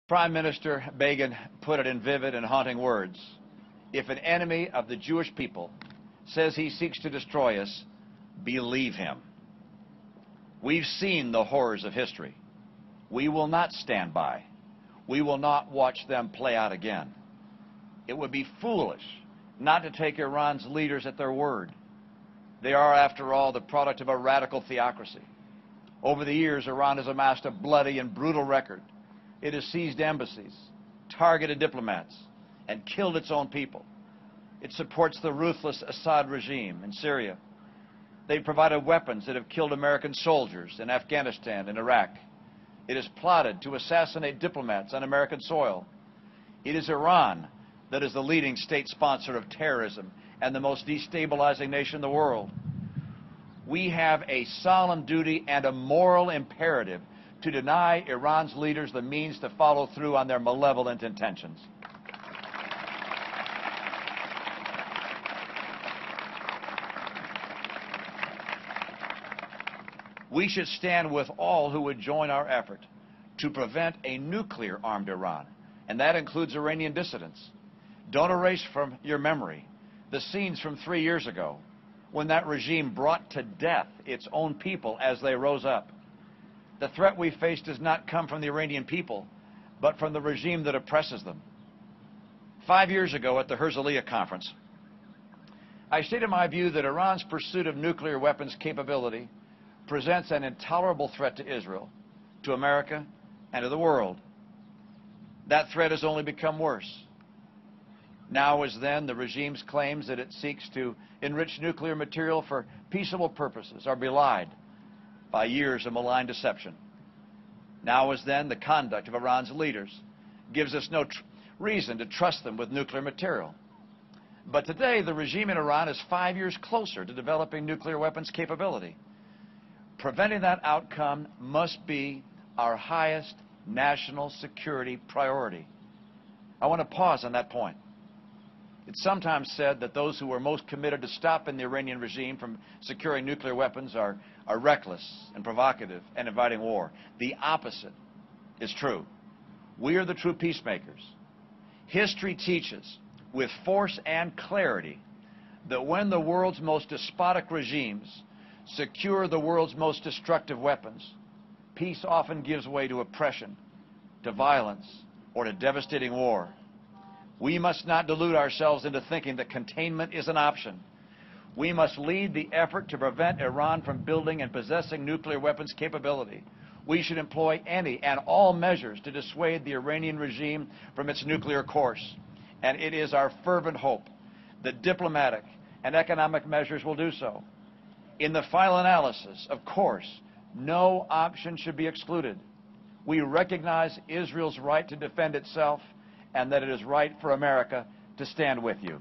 Prime Minister Begin put it in vivid and haunting words. If an enemy of the Jewish people says he seeks to destroy us, believe him. We've seen the horrors of history. We will not stand by. We will not watch them play out again. It would be foolish not to take Iran's leaders at their word. They are, after all, the product of a radical theocracy. Over the years, Iran has amassed a bloody and brutal record. It has seized embassies, targeted diplomats, and killed its own people. It supports the ruthless Assad regime in Syria. They've provided weapons that have killed American soldiers in Afghanistan and Iraq. It has plotted to assassinate diplomats on American soil. It is Iran that is the leading state sponsor of terrorism and the most destabilizing nation in the world. We have a solemn duty and a moral imperative to deny Iran's leaders the means to follow through on their malevolent intentions. We should stand with all who would join our effort to prevent a nuclear-armed Iran, and that includes Iranian dissidents. Don't erase from your memory the scenes from 3 years ago when that regime brought to death its own people as they rose up. The threat we face does not come from the Iranian people, but from the regime that oppresses them. 5 years ago at the Herzliya conference, I stated my view that Iran's pursuit of nuclear weapons capability presents an intolerable threat to Israel, to America, and to the world. That threat has only become worse. Now as then, the regime's claims that it seeks to enrich nuclear material for peaceable purposes are belied by years of malign deception. Now as then, the conduct of Iran's leaders gives us no reason to trust them with nuclear material. But today, the regime in Iran is 5 years closer to developing nuclear weapons capability. Preventing that outcome must be our highest national security priority. I want to pause on that point. It's sometimes said that those who are most committed to stopping the Iranian regime from securing nuclear weapons are reckless and provocative and inviting war. The opposite is true. We are the true peacemakers. History teaches with force and clarity that when the world's most despotic regimes secure the world's most destructive weapons, peace often gives way to oppression, to violence, or to devastating war. We must not delude ourselves into thinking that containment is an option. We must lead the effort to prevent Iran from building and possessing nuclear weapons capability. We should employ any and all measures to dissuade the Iranian regime from its nuclear course. And it is our fervent hope that diplomatic and economic measures will do so. In the final analysis, of course, no option should be excluded. We recognize Israel's right to defend itself and that it is right for America to stand with you.